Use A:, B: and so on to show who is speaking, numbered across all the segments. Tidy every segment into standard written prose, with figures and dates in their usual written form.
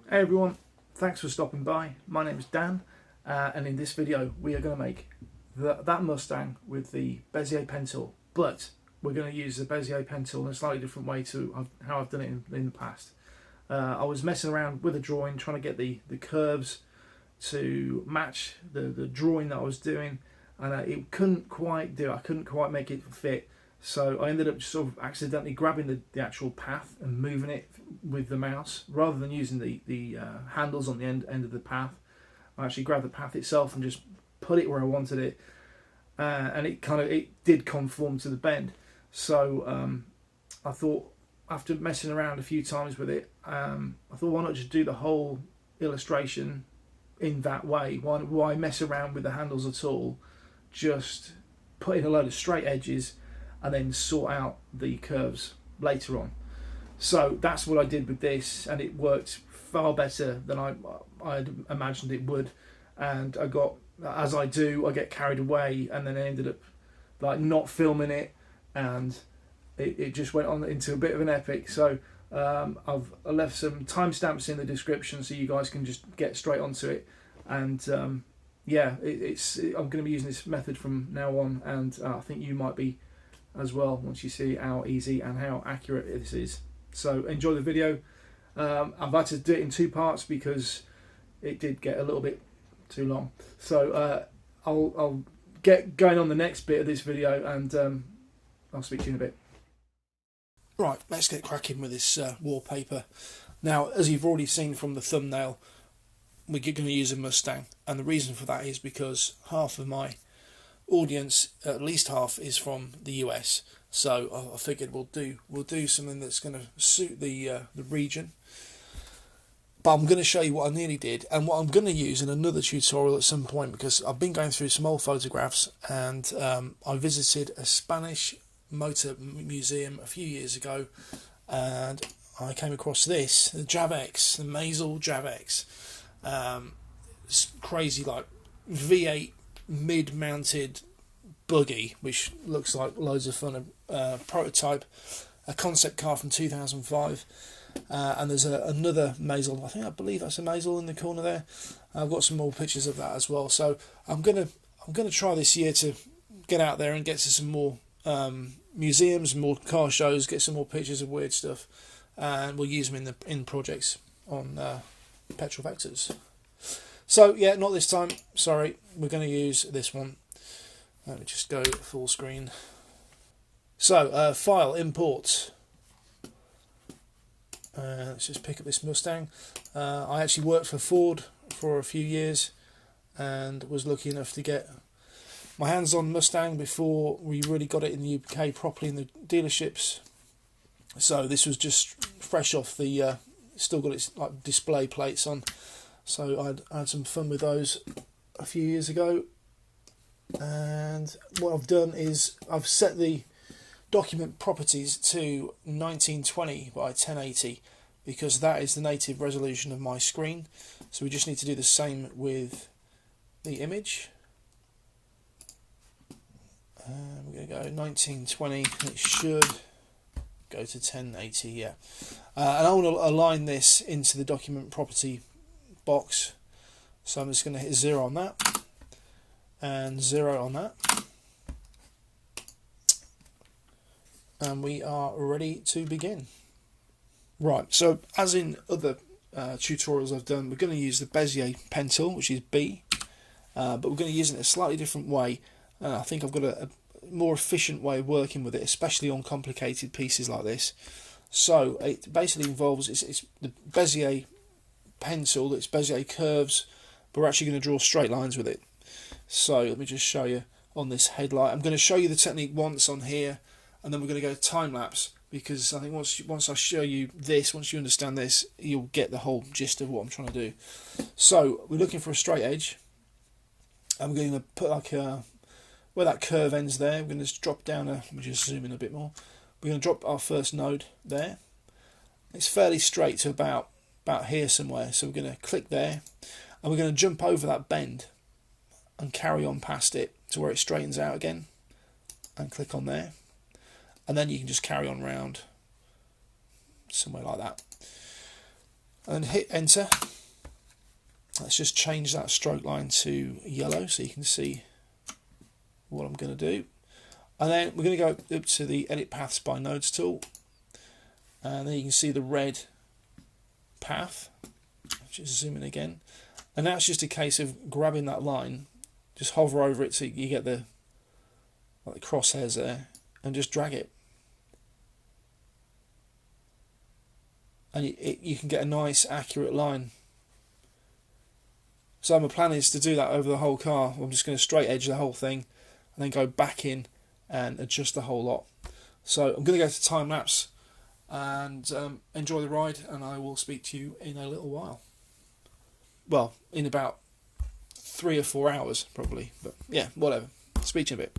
A: Hey everyone, thanks for stopping by. My name is Dan, and in this video we are going to make that Mustang with the Bezier pen tool, but we're going to use the Bezier pen tool in a slightly different way to how I've done it in the past. I was messing around with a drawing, trying to get the curves to match the drawing that I was doing, and it couldn't quite do it. I couldn't quite make it fit. So I ended up sort of accidentally grabbing the actual path and moving it with the mouse rather than using the handles on the end of the path. I actually grabbed the path itself and just put it where I wanted it, and it did conform to the bend. So I thought, after messing around a few times with it, I thought, why not just do the whole illustration in that way? Why mess around with the handles at all? Just put in a load of straight edges and then sort out the curves later on. So that's what I did with this, and it worked far better than I'd imagined it would. And I got, as I do, I get carried away, and then I ended up like not filming it, and it just went on into a bit of an epic. So I've left some timestamps in the description so you guys can just get straight onto it. And yeah, I'm going to be using this method from now on, and I think you might be as well once you see how easy and how accurate this is. So enjoy the video. I've had to do it in two parts because it did get a little bit too long. So I'll get going on the next bit of this video, and I'll speak to you in a bit. Right, let's get cracking with this wallpaper. Now, as you've already seen from the thumbnail, we're going to use a Mustang, and the reason for that is because half of my audience, at least half, is from the US. So I figured we'll do something that's going to suit the region. But I'm going to show you what I nearly did, and what I'm going to use in another tutorial at some point, because I've been going through some old photographs, and I visited a Spanish motor museum a few years ago, and I came across this, the Javex, the Maisel Javex. It's crazy, like V8 mid-mounted buggy, which looks like loads of fun. A prototype, a concept car from 2005, and there's another Maisel. I believe that's a Maisel in the corner there. I've got some more pictures of that as well. So I'm gonna try this year to get out there and get to some more museums, more car shows, get some more pictures of weird stuff, and we'll use them in projects on petrol vectors. So yeah, not this time, sorry, we're going to use this one. Let me just go full screen. So file, import, let's just pick up this Mustang. I actually worked for Ford for a few years and was lucky enough to get my hands on Mustang before we really got it in the UK properly in the dealerships. So this was just fresh off the, still got its like display plates on. So I had some fun with those a few years ago, and what I've done is I've set the document properties to 1920 by 1080 because that is the native resolution of my screen. So we just need to do the same with the image. We're going to go 1920, it should go to 1080, yeah. And I want to align this into the document property box, so I'm just going to hit 0 on that and 0 on that, and we are ready to begin. Right, so as in other tutorials I've done, we're going to use the Bezier pen tool, which is B, but we're going to use it in a slightly different way. I think I've got a more efficient way of working with it, especially on complicated pieces like this. So it basically involves, it's the Bezier pen tool, it's Bezier curves, but we're actually going to draw straight lines with it. So let me just show you on this headlight. I'm going to show you the technique once on here, and then we're going to go time lapse, because I think once I show you this, once you understand this, you'll get the whole gist of what I'm trying to do. So we're looking for a straight edge. I'm going to put like where that curve ends there. We're going to just drop down let me just zoom in a bit more. We're going to drop our first node there. It's fairly straight to about here somewhere, so we're going to click there, and we're going to jump over that bend and carry on past it to where it straightens out again, and click on there, and then you can just carry on round somewhere like that. and hit enter. Let's just change that stroke line to yellow so you can see what I'm going to do. And then we're going to go up to the Edit Paths by Nodes tool, and then you can see the red path. Just zoom in again, and now it's just a case of grabbing that line, just hover over it so you get the crosshairs there, and just drag it, and you can get a nice accurate line. So my plan is to do that over the whole car. I'm just going to straight edge the whole thing and then go back in and adjust the whole lot. So I'm going to go to time lapse and enjoy the ride, and I will speak to you in a little while. Well, in about 3 or 4 hours probably, but yeah, whatever. Speak to you in a bit.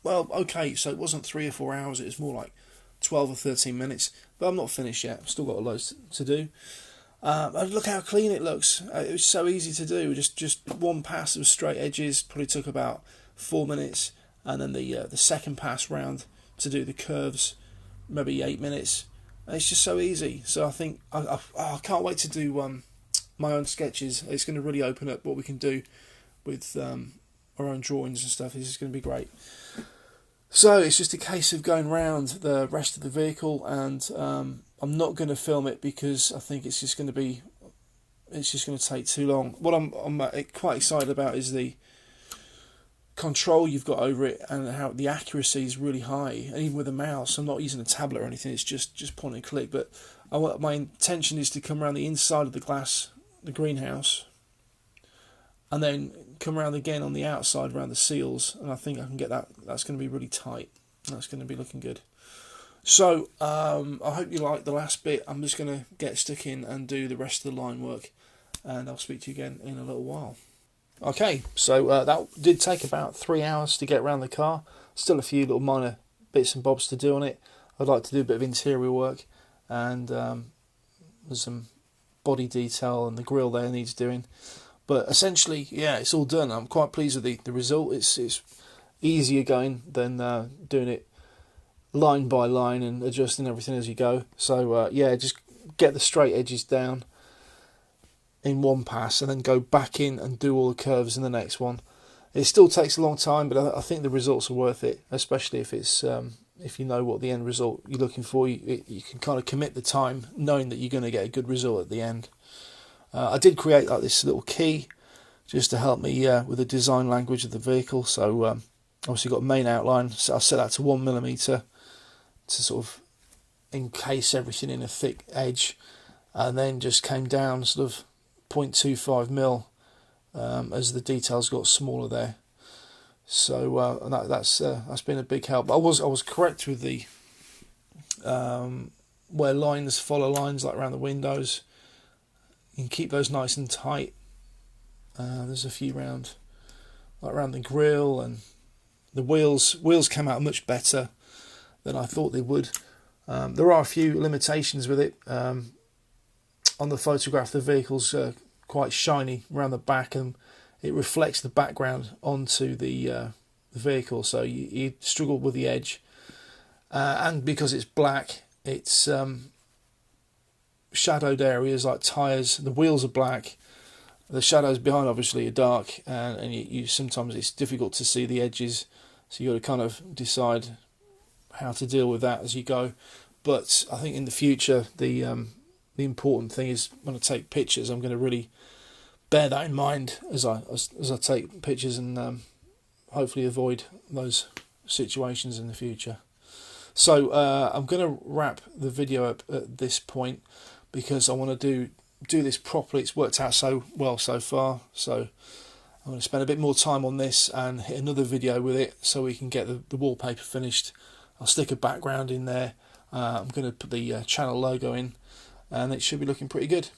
A: Well, okay, so it wasn't 3 or 4 hours, it was more like 12 or 13 minutes, but I'm not finished yet. I've still got a lot to do. Look how clean it looks. It was so easy to do. Just one pass of straight edges probably took about 4 minutes, and then the second pass round to do the curves, maybe 8 minutes. And it's just so easy. So I think I can't wait to do my own sketches. It's going to really open up what we can do with our own drawings and stuff. This is going to be great. So it's just a case of going round the rest of the vehicle, and I'm not going to film it because I think it's just going to take too long. What I'm quite excited about is the control you've got over it, and how the accuracy is really high. And even with a mouse, I'm not using a tablet or anything. It's just point and click. But my intention is to come around the inside of the glass, the greenhouse, and then come around again on the outside around the seals, and I think I can get that. That's going to be really tight. That's going to be looking good. So I hope you like the last bit. I'm just going to get stuck in and do the rest of the line work, and I'll speak to you again in a little while. Okay, so that did take about 3 hours to get around the car. Still a few little minor bits and bobs to do on it. I'd like to do a bit of interior work, and there's some body detail, and the grille there needs doing. But essentially, yeah, it's all done. I'm quite pleased with the result. It's easier going than doing it line by line and adjusting everything as you go. So yeah, just get the straight edges down in one pass, and then go back in and do all the curves in the next one. It still takes a long time, but I think the results are worth it, especially if it's if you know what the end result you're looking for. You can kind of commit the time knowing that you're going to get a good result at the end. I did create like this little key just to help me with the design language of the vehicle, so obviously got main outline, so I set that to 1mm to sort of encase everything in a thick edge, and then just came down sort of 0.25mm as the details got smaller there. So and that's been a big help. I was correct with the where lines follow lines, like around the windows. You can keep those nice and tight. There's a few round, like around the grille, and the wheels came out much better than I thought they would. There are a few limitations with it. On the photograph, the vehicle's quite shiny around the back, and it reflects the background onto the vehicle, so you struggle with the edge. And because it's black, it's shadowed areas like tyres. The wheels are black. The shadows behind obviously are dark, and you sometimes it's difficult to see the edges. So you got to kind of decide how to deal with that as you go. But I think in the future, the important thing is when I take pictures, I'm going to really bear that in mind as I take pictures, and hopefully avoid those situations in the future. So I'm going to wrap the video up at this point, because I want to do this properly. It's worked out so well so far, so I'm going to spend a bit more time on this and hit another video with it so we can get the wallpaper finished. I'll stick a background in there. I'm going to put the channel logo in, and it should be looking pretty good.